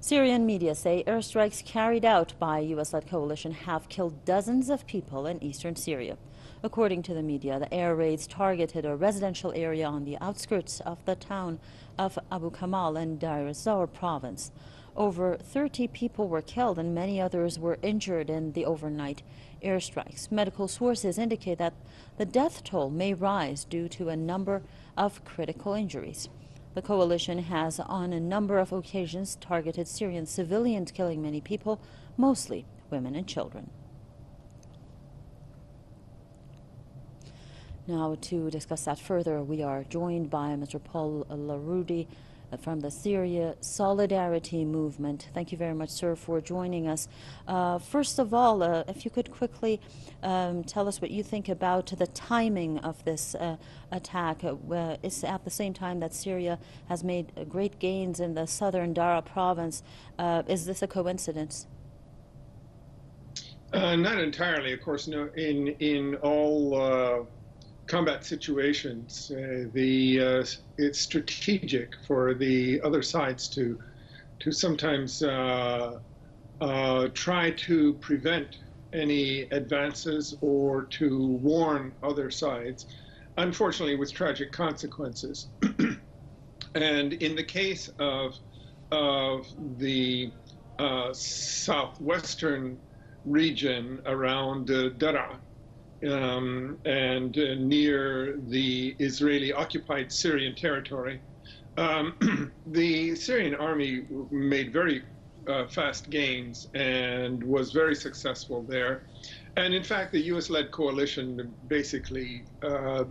Syrian media say airstrikes carried out by a U.S.-led coalition have killed dozens of people in eastern Syria. According to the media, the air raids targeted a residential area on the outskirts of the town of Bukamal in Deir ez-Zor province. Over 30 people were killed and many others were injured in the overnight airstrikes. Medical sources indicate that the death toll may rise due to a number of critical injuries. The coalition has on a number of occasions targeted Syrian civilians, killing many people, mostly women and children. Now, to discuss that further, we are joined by Mr. Paul Larudi from the Syria Solidarity Movement. Thank you very much, sir, for joining us. First of all, if you could quickly tell us what you think about the timing of this attack. It's at the same time that Syria has made great gains in the southern Dara province. Is this a coincidence? Not entirely, of course. No, in all combat situations, it's strategic for the other sides to sometimes try to prevent any advances or to warn other sides, unfortunately with tragic consequences. And in the case of the southwestern region around Daraa, and near the Israeli-occupied Syrian territory, the Syrian army made very fast gains and was very successful there. And in fact, the US-led coalition basically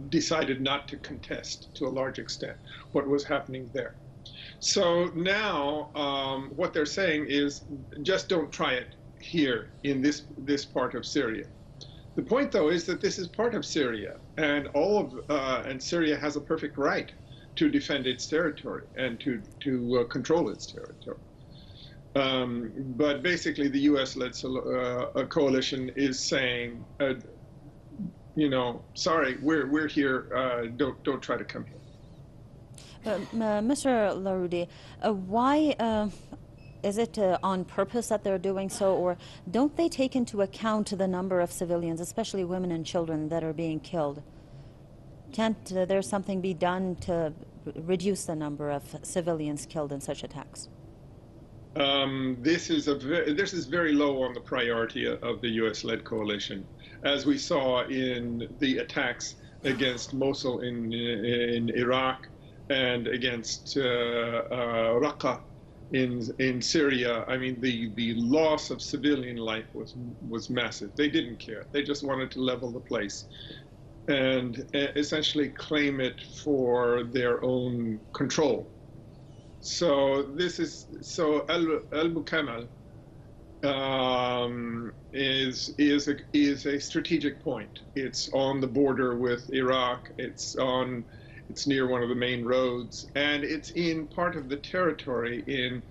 decided not to contest, to a large extent, what was happening there. So now what they're saying is, just don't try it here in this part of Syria. The point, though, is that this is part of Syria, and and Syria has a perfect right to defend its territory and to control its territory. But basically, the U.S.-led coalition is saying, you know, sorry, we're here. Don't try to come here. Mr. Larudi, why? Is it on purpose that they're doing so, or don't they take into account the number of civilians, especially women and children, that are being killed? Can't there something be done to reduce the number of civilians killed in such attacks? This is very low on the priority of the U.S.-led coalition, as we saw in the attacks against Mosul in Iraq and against Raqqa in Syria. I mean, the loss of civilian life was massive. They didn't care. They just wanted to level the place and essentially claim it for their own control. So Bukamal is a strategic point. It's on the border with Iraq. It's near one of the main roads, and it's in part of the territory in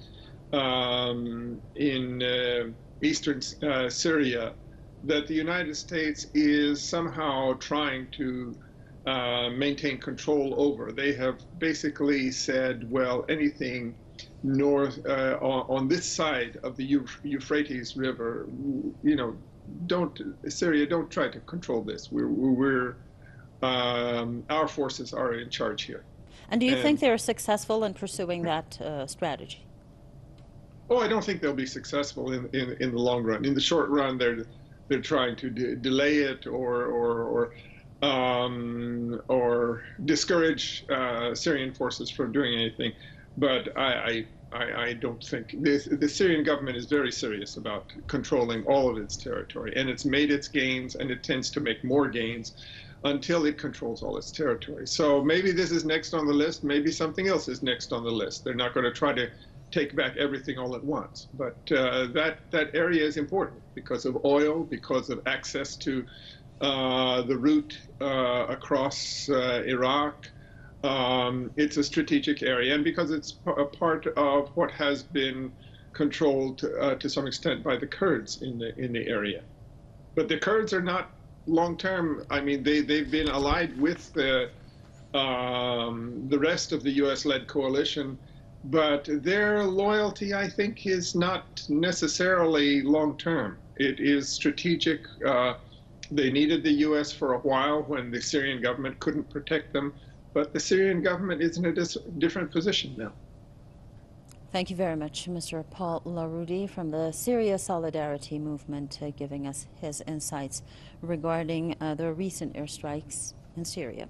eastern Syria that the United States is somehow trying to maintain control over. They have basically said, well, anything north on this side of the Euphrates River, you know, Syria, don't try to control this. Our forces are in charge here. And do you think they're successful in pursuing that strategy? Oh, I don't think they'll be successful in the long run. In the short run, they're trying to delay it or discourage Syrian forces from doing anything. But I don't think the Syrian government is very serious about controlling all of its territory, and it's made its gains, and it tends to make more gains until it controls all its territory. So maybe this is next on the list. Maybe something else is next on the list. They're not going to try to take back everything all at once. But that area is important because of oil, because of access to the route across Iraq. It's a strategic area, and because it's a part of what has been controlled to some extent by the Kurds in the area. But the Kurds are not long-term. I mean, they've been allied with the rest of the U.S.-led coalition, But their loyalty, I think, is not necessarily long-term. It is strategic. They needed the U.S. for a while when the Syrian government couldn't protect them, but the Syrian government is in a different position now. Thank you very much, Mr. Paul Larudi from the Syria Solidarity Movement, giving us his insights regarding the recent airstrikes in Syria.